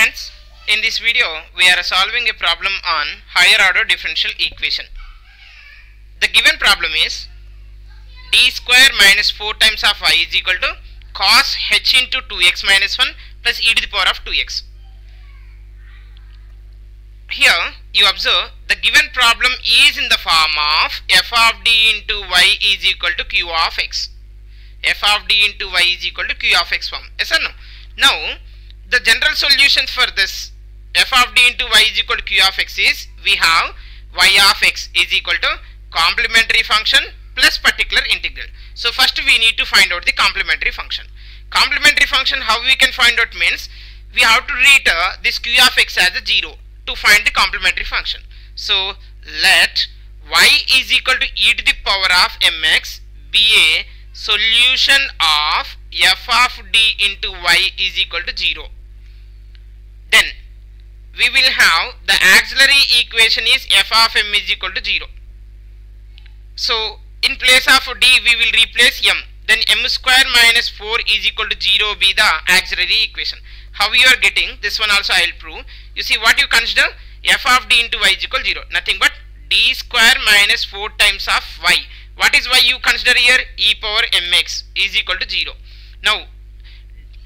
Friends, in this video we are solving a problem on higher order differential equation. The given problem is d square minus 4 times of y is equal to cos h into 2x minus 1 plus e to the power of 2x. Here you observe the given problem is in the form of f of d into y is equal to q of x. F of d into y is equal to q of x form. Yes or no? Now the general solution for this f of d into y is equal to q of x is we have y of x is equal to complementary function plus particular integral. So first we need to find out the complementary function. Complementary function, how we can find out means we have to treat this q of x as a 0 to find the complementary function. So let y is equal to e to the power of mx be a solution of f of d into y is equal to 0. Then we will have the auxiliary equation is f of m is equal to 0. So in place of d we will replace m. Then m square minus 4 is equal to 0 be the auxiliary equation. How you are getting this one also I will prove. You see what you consider f of d into y is equal to 0. Nothing but d square minus 4 times of y. What is y you consider here? E power mx is equal to 0. Now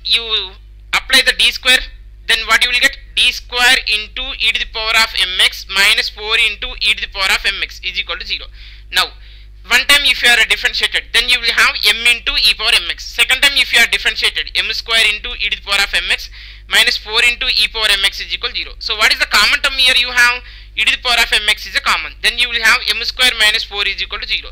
you apply the d square, then what you will get? D square into e to the power of mx minus 4 into e to the power of mx is equal to 0. Now one time if you are differentiated, then you will have m into e power mx. Second time if you are differentiated, m square into e to the power of mx minus 4 into e power mx is equal to 0. So what is the common term here? You have e to the power of mx is a common. Then you will have m square minus 4 is equal to 0.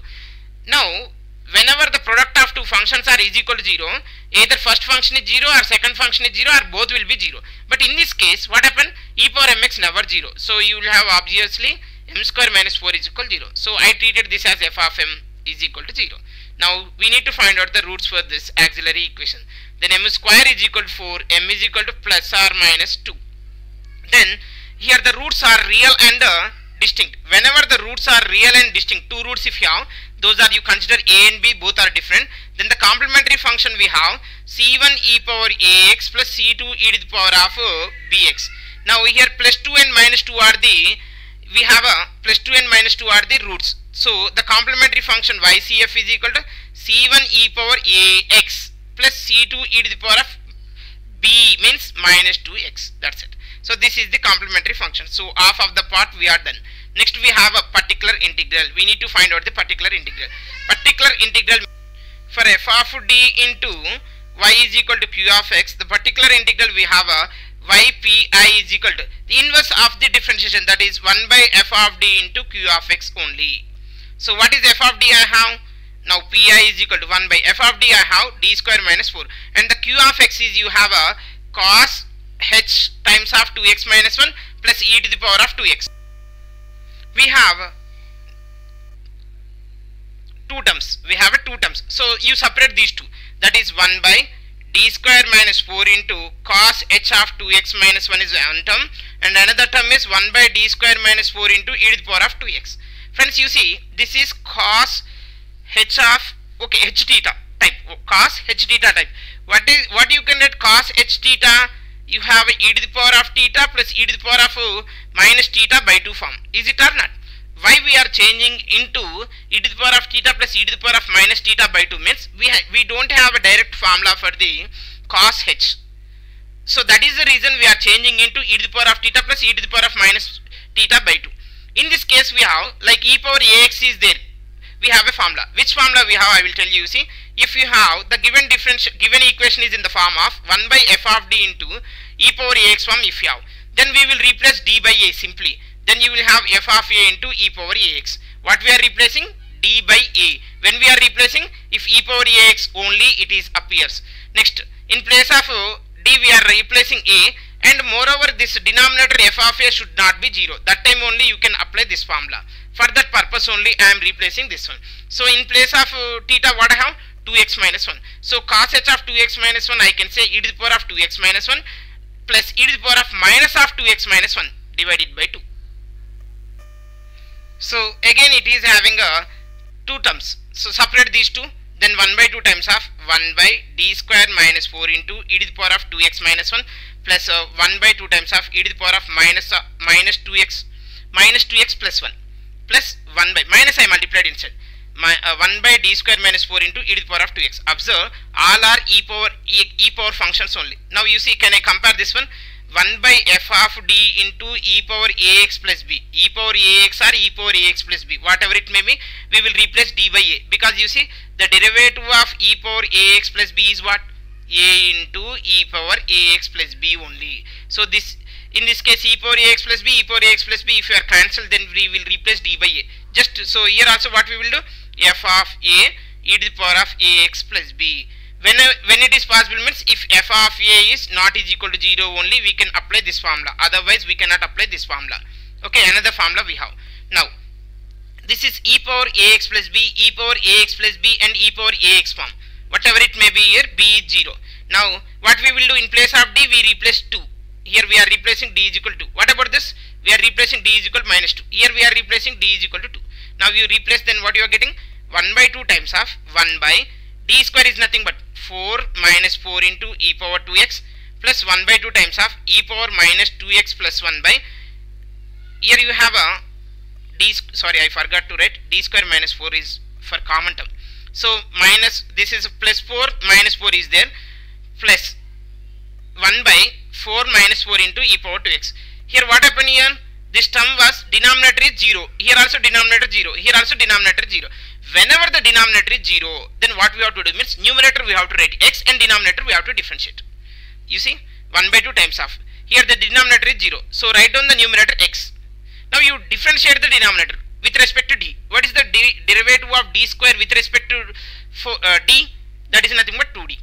Now whenever the product of two functions are is equal to 0, either first function is 0 or second function is 0 or both will be 0. But in this case what happened? E power mx never 0. So you will have obviously m square minus 4 is equal to 0. So I treated this as f of m is equal to 0. Now we need to find out the roots for this auxiliary equation. Then m square is equal to 4, m is equal to plus or minus 2. Then here the roots are real and distinct. Whenever the roots are real and distinct, two roots if you have, those are you consider a and b, both are different. Then the complementary function we have c1 e power ax plus c2 e to the power of bx. Now here plus 2 and minus 2 are the, we have a plus 2 and minus 2 are the roots. So the complementary function ycf is equal to c1 e power ax plus c2 e to the power of b means minus 2x. That's it. So this is the complementary function. So half of the part we are done. Next we have a particular integral. We need to find out the particular integral. Particular integral for f of d into y is equal to q of x. The particular integral we have a ypi is equal to the inverse of the differentiation, that is 1 by f of d into q of x only. So what is f of d I have? Now pi is equal to 1 by f of d I have d square minus 4, and the q of x is you have a cos h times of 2x minus 1 plus e to the power of 2x. We have two terms. We have two terms. So you separate these two. That is 1 by d square minus 4 into cos h of 2x minus 1 is one term, and another term is 1 by d square minus 4 into e to the power of 2x. Friends, you see this is cos h of h theta type. Cos h theta type. What you can get cos h theta? You have e to the power of theta plus e to the power of minus theta by 2 form. Is it or not? Why we are changing into e to the power of theta plus e to the power of minus theta by 2 means we don't have a direct formula for the cos h. So that is the reason we are changing into e to the power of theta plus e to the power of minus theta by 2. In this case we have like e power ax is there. We have a formula. Which formula we have I will tell you. See, if you have the given equation is in the form of 1 by f of d into e power ax form if you have, then we will replace d by a simply. Then you will have f of a into e power ax. What we are replacing? D by a. When we are replacing, if e power ax only it is appears. Next, in place of d we are replacing a, and moreover this denominator f of a should not be 0. That time only you can apply this formula. For that purpose only I am replacing this one. So in place of theta what I have? 2x minus 1. So cos h of 2x minus 1 I can say e to the power of 2x minus 1 plus e to the power of minus of 2x minus 1 divided by 2. So again it is having two terms. So separate these two. then 1 by 2 times of 1 by d square minus 4 into e to the power of 2x minus 1 plus 1 by 2 times of e to the power of minus 2x plus 1 plus 1 by minus I multiplied inside 1 by d square minus 4 into e to the power of 2x. Observe, all are e power functions only. Now you see, can I compare this one? 1 by f of d into e power ax plus b, e power ax or e power ax plus b, whatever it may be, we will replace d by a, because you see the derivative of e power ax plus b is what? A into e power ax plus b only. So this, in this case, e power ax plus b, e power ax plus b, if you are cancelled, then we will replace d by a. Just so here also what we will do, f of a e to the power of ax plus b. When it is possible means if f of a is not is equal to 0 only, we can apply this formula. Otherwise we cannot apply this formula. Okay, another formula we have. Now this is e power ax plus b, e power ax plus b and e power ax form. Whatever it may be here, b is 0. Now what we will do, in place of d we replace 2. Here we are replacing d is equal to. What about this? We are replacing d is equal to minus 2. Here we are replacing d is equal to 2. Now you replace, then what you are getting? 1 by 2 times of 1 by d square is nothing but 4 minus 4 into e power 2x plus 1 by 2 times of e power minus 2x plus 1 by, here you have a d, sorry I forgot to write, d square minus 4 is for common term. So minus, this is plus 4 minus 4 is there, plus 1 by 4 minus 4 into e power 2x. Here what happened here? This term was, denominator is 0. Here also denominator 0. Here also denominator 0. Whenever the denominator is 0, then what we have to do means numerator we have to write x and denominator we have to differentiate. You see, 1 by 2 times of, here the denominator is 0. So write down the numerator x. Now you differentiate the denominator with respect to d. What is the derivative of d square with respect to d? That is nothing but 2d.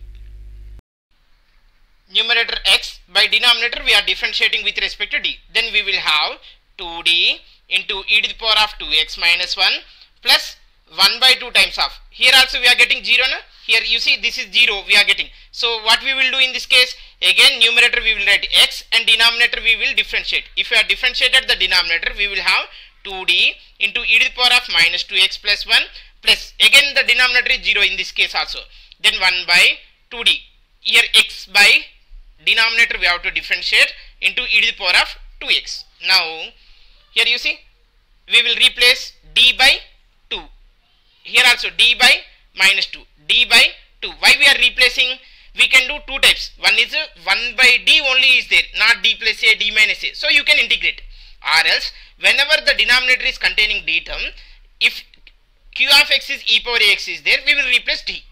Numerator x, by denominator we are differentiating with respect to d. Then we will have 2d into e to the power of 2x minus 1 plus 1 by 2 times of, here also we are getting 0 na? Here you see this is 0 we are getting. So what we will do in this case, again numerator we will write x and denominator we will differentiate. If we are differentiated the denominator, we will have 2d into e to the power of minus 2x plus 1 plus, again the denominator is 0 in this case also. Then 1 by 2d, here x by denominator we have to differentiate into e to the power of 2x. Now here you see we will replace d by 2. Here also d by minus 2, d by 2. Why we are replacing? We can do two types. One is 1 by d only is there, not d plus a, d minus a. So you can integrate. Or else whenever the denominator is containing d term, if q of x is e power ax is there, we will replace d.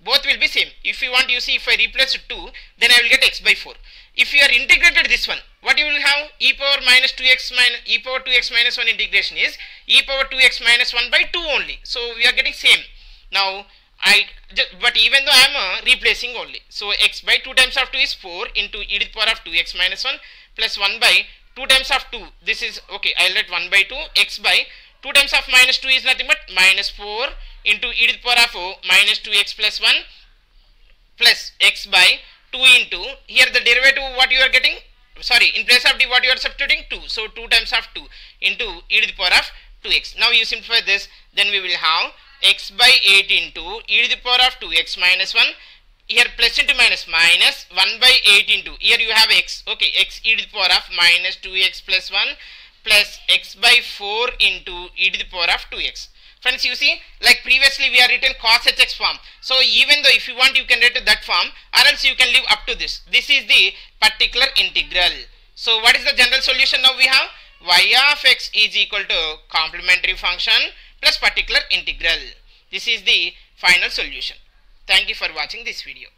Both will be same. If you want, you see, if I replace 2, then I will get x by 4. If you are integrated this one, what you will have? E power minus 2x minus e power 2x minus 1 integration is e power 2x minus 1 by 2 only. So we are getting same. Now but even though I am replacing only, so x by 2 times of 2 is 4 into e to the power of 2x minus 1 plus 1 by 2 times of 2. This is okay. I will write 1 by 2 x by 2 times of minus 2 is nothing but minus 4 into e to the power of minus 2x plus 1 plus x by 2 into, here the derivative what you are getting, sorry, in place of d what you are substituting? 2. So 2 times of 2 into e to the power of 2x. Now you simplify this, then we will have x by 8 into e to the power of 2x minus 1. Here plus into minus, minus 1 by 8 into, here you have x, okay, x e to the power of minus 2x plus 1 plus x by 4 into e to the power of 2x. Friends, you see, like previously we are written cos hx form. So even though if you want, you can write that form, or else you can leave up to this. This is the particular integral. So what is the general solution? Now we have y of x is equal to complementary function plus particular integral. This is the final solution. Thank you for watching this video.